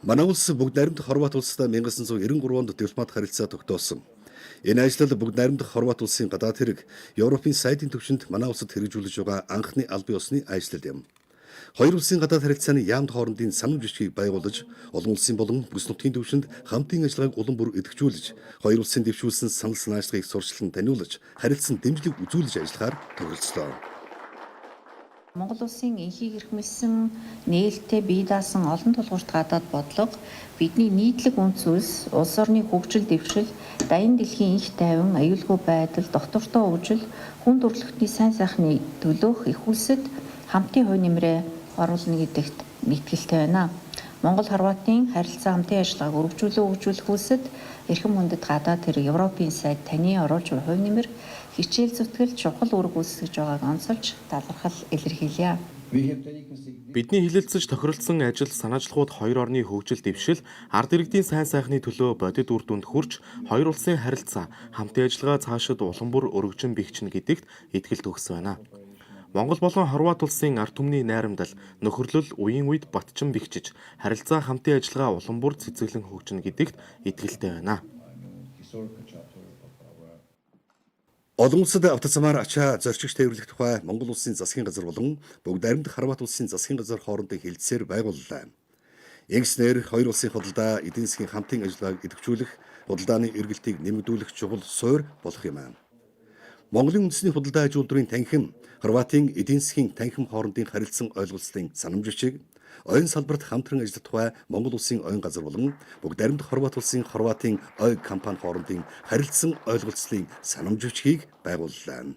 Манай улс бүгд найрамдах Хорват улстай 1993 онд дипломат харилцаа тогтоосон. Энэ ажил бүгд найрамдах Хорват улсын гадаад хэрэг Европын сайдын түвшинд манай улсад хэрэгжүүлж байгаа анхны албан ёсны ажил юм. Хоёр улсын гадаад харилцааны яамд хоорондын санамж бичгийг байгуулж, олон улсын болон бүс нутгийн түвшинд хамтын ажиллагааг улам бүр идэвхжүүлж, хоёр улсын дэвшүүлсэн санал санаачлагыг сурчлан таниулж, харилцан дэмжлэг үзүүлж ажиллахаар тохиролцлоо. Монгол улсын энхийг эрхэмсэн нээлттэй бие даасан олон тулгуурт гадаад бодлого бидний нийтлэг үнц зүйлс, улс орны хөгжил дэвшил, даян дэлхийн их тайван, аюулгүй байдал, доктортой өвжил, хүн төрөлхтний сайн сайхны төлөөх их улсад хамтын хувь нэмрээ оруулна гэдэгт итгэлтэй байна. Монгол Хорватын харилцаа хамтын ажиллагааг үргэлжлүүлэх улсад эрхэм хүндэт гадаад хэрэг Европын сайд таны оруулж буй хувь нэмэр хичээл зүтгэл чухал үүрэг үүсгэж байгааг онцолж талархал илэрхийлье. Бидний хилэлцэж тохиролцсон ажил санаачлалууд хоёр орны хөгжил дэвшил, ард иргэдийн сайн сайхны төлөө бодит үр дүнд хүрч, хоёр улсын харилцаа, хамтын ажиллагаа цаашид улам бүр өргөжин бэхжинэ гэдэгт итгэлт өгс байна. Монгол болон Хорват улсын ард түмний найрамдал, нөхөрлөл үеийн үед батчин бэхжиж, харилцаа хамтын ажиллагаа улам бүр цэцэглэн хөгжинэ гэдэгт итгэлтэй байна. Олон улсад автозамаар ачаа зорчигч тээвэрлэх тухай Монгол улсын засгийн газар болон бүгд найрамдах Хорват улсын засгийн газар хоорондын хэлэлцээр байгууллаа. Ингэснээр хоёр улсын худалдаа эдийн засгийн хамтын ажиллагааг идэвхжүүлэх, худалдааны эргэлтийг нэмэгдүүлэх чухал суурь болох юм аа. Монголын үндэсний худалдаа аж үйлдвэрийн танхим, Хорватын эдийн засгийн танхим хоорондын харилцан ойлголцлын санамж бичиг, ойн салбарт хамтран ажиллах тухай Монгол улсын ойн газар болон бүгд найрамдах Хорват улсын Хорватын ой компани хоорондын харилцан ойлголцлын санамж бичгийг байгууллаа.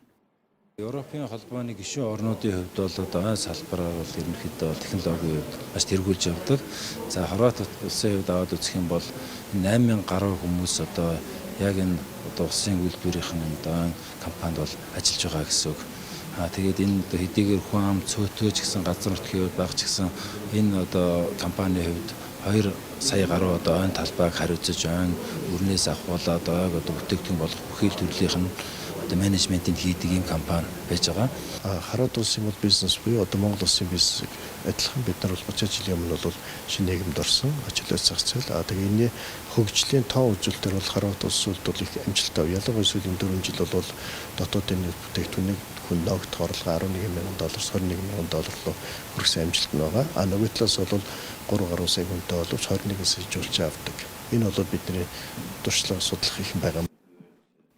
Европын холбооны гишүүн орнуудын хувьд бол ойн салбараар бол ерөнхийдөө технологийн хувьд маш тэргүүлж явдаг. За Хорват улсын хувьд аваад үзэх юм бол 8000 гаруй хүмүүс одоо яг энэ улсын үйлдвэрийн ойн компанид бол ажиллаж байгаа гэсэн үг. Тэгээд энэ хэдийгээр хүн ам цөөтөөч гэсэн газар нутгийн хувьд баг ч гэсэн энэ одоо компанийн хувьд 2 сая гаруй одоо ойн талбайг хариуцаж ойн өрнөөс авахуулаад ойг одоо бүтээгдэхүүн болох бүхэл төрлийнх нь одоо менежментийг хийдэг юм компани байж байгаа. Хорват улсын бол бизнес буюу одоо Монгол улсын бизнесийг адилхан бид нар бол 30 жилийн өмнө бол шинэ нийгэмд орсон ажилтны зах зээл. Тэгээ энэ хөгжлийн тоо үзүүлэлтээр бол Хорват улс бол их амжилттай. Ялангуяа сүүлийн 4 жил бол дотоодын бүтээгдэхүүнийг хүн ногдох орлого $11,000, $21,000 руу хүрсэн амжилт нь байгаа. Нөгөө талаас бол 3 гаруй сая хүнтэй боловч 21 сая жуулчаа авдаг. Энэ бол бидний туршлага судлах их байгаа.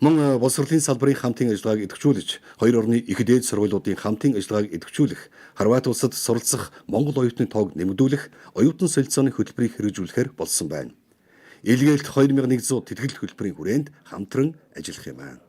Мөн боловсролын салбарын хамтын ажиллагааг идэвхжүүлж, хоёр орны их дээд сургуулиудын хамтын ажиллагааг идэвхжүүлэх, Хорват улсад суралцах монгол оюутны тоог нэмэгдүүлэх, оюутан солилцооны хөтөлбөрийг хэрэгжүүлэхээр болсон байна. Илгээлт 2100 тэтгэл хөтөлбөрийн хүрээнд хамтран ажиллах юм аа.